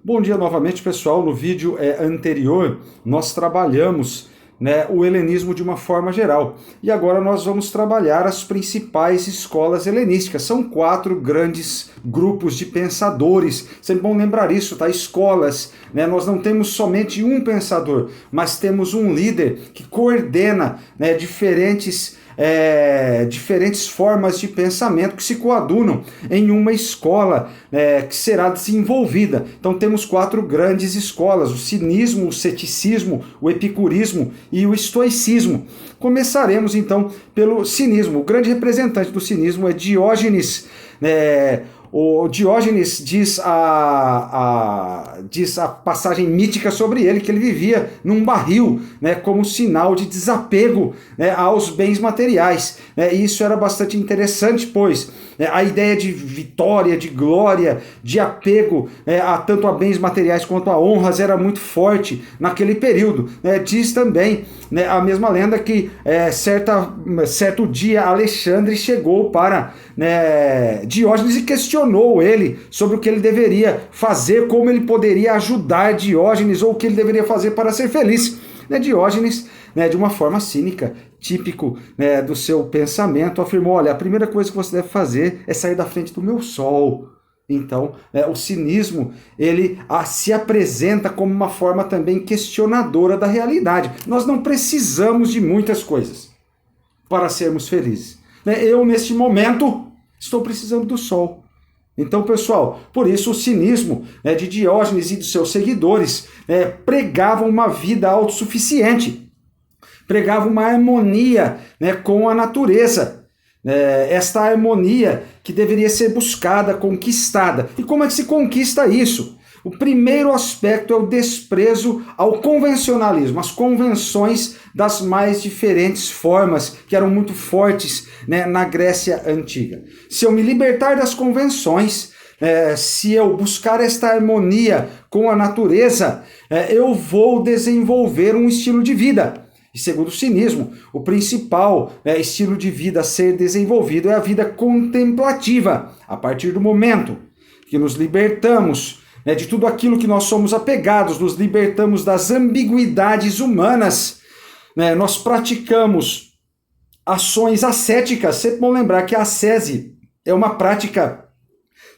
Bom dia novamente, pessoal. No vídeo anterior, nós trabalhamos o helenismo de uma forma geral. E agora nós vamos trabalhar as principais escolas helenísticas. São 4 grandes grupos de pensadores. Sempre bom lembrar isso, tá? Escolas. Nós não temos somente um pensador, mas temos um líder que coordena diferentes formas de pensamento que se coadunam em uma escola que será desenvolvida. Então temos 4 grandes escolas: o cinismo, o ceticismo, o epicurismo e o estoicismo. Começaremos então pelo cinismo. O grande representante do cinismo é Diógenes. O Diógenes diz a passagem mítica sobre ele, que ele vivia num barril, como sinal de desapego aos bens materiais. E isso era bastante interessante, pois a ideia de vitória, de glória, de apego tanto a bens materiais quanto a honras era muito forte naquele período. Diz também a mesma lenda que certo dia Alexandre chegou para Diógenes e questionou ele sobre o que ele deveria fazer, como ele poderia ajudar Diógenes, ou o que ele deveria fazer para ser feliz. Diógenes, de uma forma cínica, típico do seu pensamento, afirmou: olha, a primeira coisa que você deve fazer é sair da frente do meu sol. Então, o cinismo, ele se apresenta como uma forma também questionadora da realidade. Nós não precisamos de muitas coisas para sermos felizes. Eu, neste momento, estou precisando do sol. Então, pessoal, por isso o cinismo de Diógenes e dos seus seguidores pregavam uma vida autossuficiente, pregavam uma harmonia com a natureza. Esta harmonia que deveria ser buscada, conquistada. E como é que se conquista isso? O primeiro aspecto é o desprezo ao convencionalismo, as convenções das mais diferentes formas, que eram muito fortes na Grécia Antiga. Se eu me libertar das convenções, se eu buscar esta harmonia com a natureza, eu vou desenvolver um estilo de vida. E segundo o cinismo, o principal estilo de vida a ser desenvolvido é a vida contemplativa. A partir do momento que nos libertamos de tudo aquilo que nós somos apegados, nos libertamos das ambiguidades humanas, nós praticamos ações ascéticas. Sempre bom lembrar que a ascese é uma prática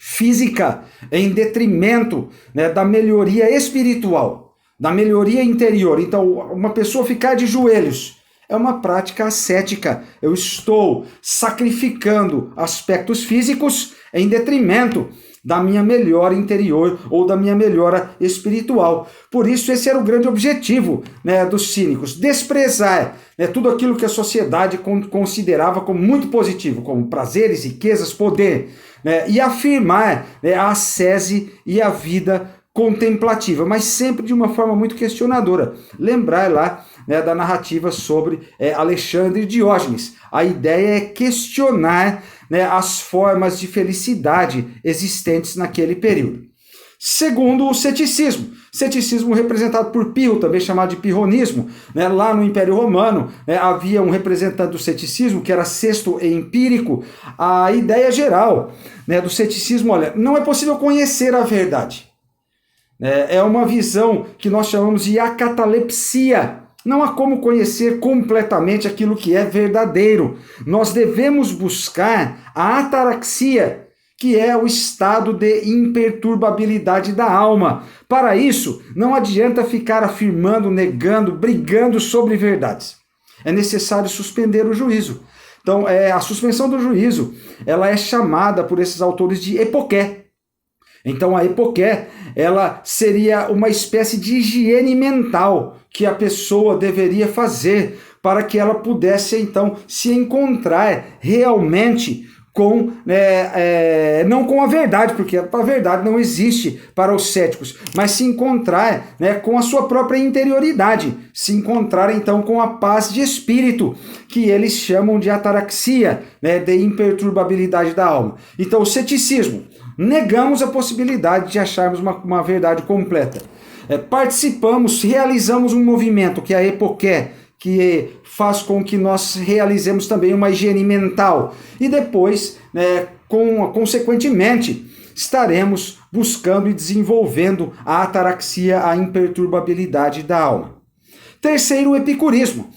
física em detrimento da melhoria espiritual, da melhoria interior. Então, uma pessoa ficar de joelhos é uma prática ascética. Eu estou sacrificando aspectos físicos em detrimento da minha melhora interior ou da minha melhora espiritual. Por isso, esse era o grande objetivo dos cínicos: desprezar tudo aquilo que a sociedade considerava como muito positivo, como prazeres, riquezas, poder, e afirmar a ascese e a vida contemplativa, mas sempre de uma forma muito questionadora. Lembrar lá da narrativa sobre Alexandre e Diógenes. A ideia é questionar as formas de felicidade existentes naquele período. Segundo, o ceticismo. Ceticismo representado por Pirro, também chamado de pirronismo. Lá no Império Romano havia um representante do ceticismo que era Sesto e Empírico. A ideia geral do ceticismo: olha, não é possível conhecer a verdade. É uma visão que nós chamamos de acatalepsia. Não há como conhecer completamente aquilo que é verdadeiro. Nós devemos buscar a ataraxia, que é o estado de imperturbabilidade da alma. Para isso, não adianta ficar afirmando, negando, brigando sobre verdades. É necessário suspender o juízo. Então, a suspensão do juízo, ela é chamada por esses autores de epoqué. Então a epoqué, ela seria uma espécie de higiene mental que a pessoa deveria fazer para que ela pudesse então se encontrar realmente com, não com a verdade, porque a verdade não existe para os céticos, mas se encontrar com a sua própria interioridade, se encontrar então com a paz de espírito, que eles chamam de ataraxia, de imperturbabilidade da alma. Então o ceticismo: negamos a possibilidade de acharmos uma verdade completa. Participamos, realizamos um movimento, que é a epoqué, que faz com que nós realizemos também uma higiene mental. E depois, consequentemente, estaremos buscando e desenvolvendo a ataraxia, a imperturbabilidade da alma. Terceiro, o epicurismo.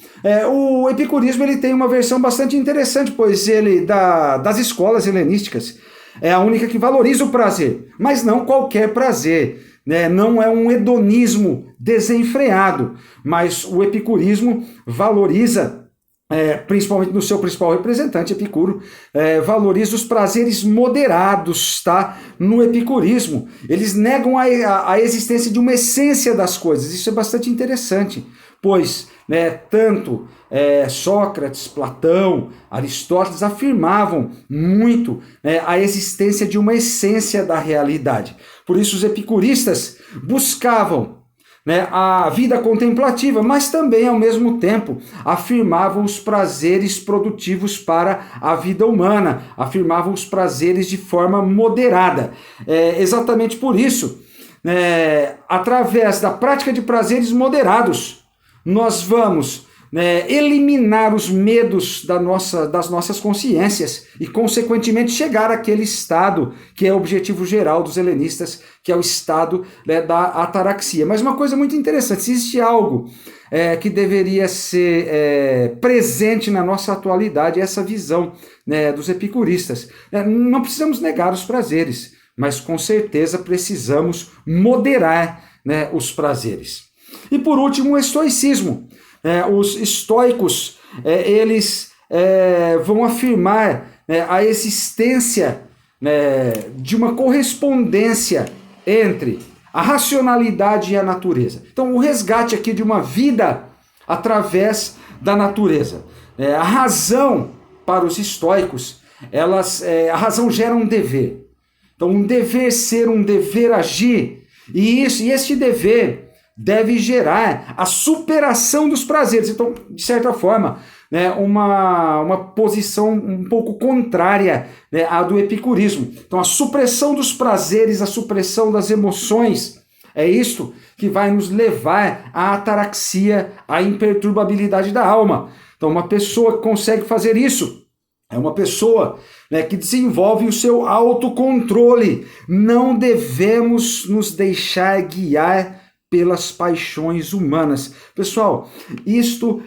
O epicurismo ele tem uma versão bastante interessante, pois ele, das escolas helenísticas, é a única que valoriza o prazer, mas não qualquer prazer, né? Não é um hedonismo desenfreado, mas o epicurismo valoriza, principalmente no seu principal representante, Epicuro, valoriza os prazeres moderados, tá? No epicurismo. Eles negam a existência de uma essência das coisas. Isso é bastante interessante, pois tanto Sócrates, Platão, Aristóteles afirmavam muito a existência de uma essência da realidade. Por isso os epicuristas buscavam a vida contemplativa, mas também, ao mesmo tempo, afirmavam os prazeres produtivos para a vida humana, afirmavam os prazeres de forma moderada. Exatamente por isso, através da prática de prazeres moderados, nós vamos eliminar os medos das nossas consciências e, consequentemente, chegar àquele estado que é o objetivo geral dos helenistas, que é o estado da ataraxia. Mas uma coisa muito interessante, se existe algo que deveria ser presente na nossa atualidade, é essa visão dos epicuristas. Não precisamos negar os prazeres, mas com certeza precisamos moderar os prazeres. E por último, o estoicismo. Os estoicos, eles vão afirmar a existência de uma correspondência entre a racionalidade e a natureza. Então, o resgate aqui de uma vida através da natureza. A razão, para os estoicos, a razão gera um dever. Então, um dever ser, um dever agir, e este dever deve gerar a superação dos prazeres. Então, de certa forma, uma posição um pouco contrária à do epicurismo. Então, a supressão dos prazeres, a supressão das emoções, é isto que vai nos levar à ataraxia, à imperturbabilidade da alma. Então, uma pessoa que consegue fazer isso é uma pessoa que desenvolve o seu autocontrole. Não devemos nos deixar guiar pelas paixões humanas. Pessoal, isto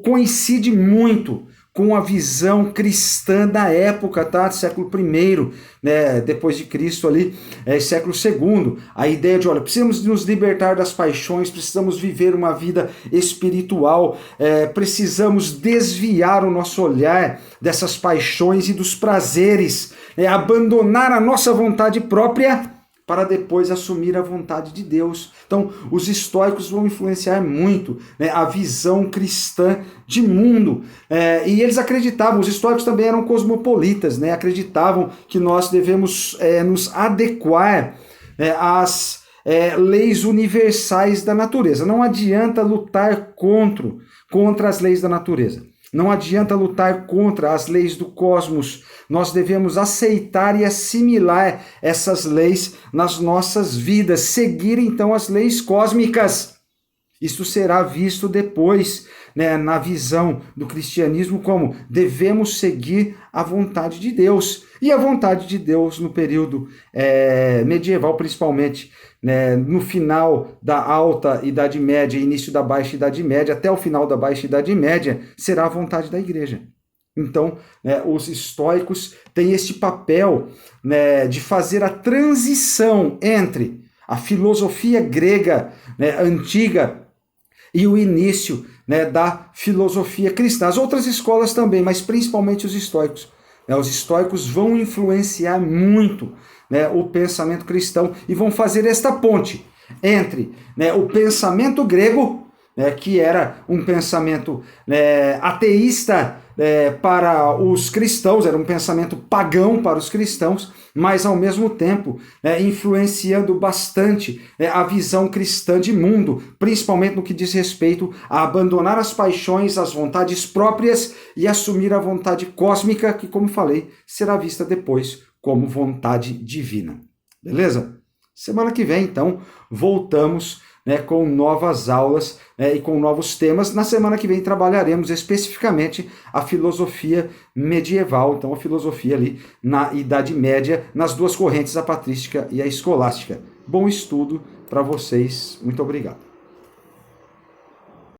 coincide muito com a visão cristã da época, tá? Século I, depois de Cristo ali, século II. A ideia de, precisamos nos libertar das paixões, precisamos viver uma vida espiritual, precisamos desviar o nosso olhar dessas paixões e dos prazeres, abandonar a nossa vontade própria para depois assumir a vontade de Deus. Então, os estoicos vão influenciar muito a visão cristã de mundo. E eles acreditavam, os estoicos também eram cosmopolitas, acreditavam que nós devemos nos adequar às leis universais da natureza. Não adianta lutar contra as leis da natureza. Não adianta lutar contra as leis do cosmos. Nós devemos aceitar e assimilar essas leis nas nossas vidas, seguir então as leis cósmicas. Isso será visto depois, na visão do cristianismo, como devemos seguir a vontade de Deus. E a vontade de Deus no período medieval, principalmente, no final da Alta Idade Média e início da Baixa Idade Média, até o final da Baixa Idade Média, será a vontade da Igreja. Então, os estoicos têm este papel de fazer a transição entre a filosofia grega antiga e o início da filosofia cristã. As outras escolas também, mas principalmente os estoicos. Os estoicos vão influenciar muito o pensamento cristão e vão fazer esta ponte entre o pensamento grego, que era um pensamento ateísta para os cristãos, era um pensamento pagão para os cristãos, mas ao mesmo tempo influenciando bastante a visão cristã de mundo, principalmente no que diz respeito a abandonar as paixões, as vontades próprias e assumir a vontade cósmica, que, como falei, será vista depois como vontade divina. Beleza? Semana que vem, então, voltamos né, com novas aulas e com novos temas. Na semana que vem trabalharemos especificamente a filosofia medieval, então a filosofia ali na Idade Média, nas duas correntes, a patrística e a escolástica. Bom estudo para vocês, muito obrigado.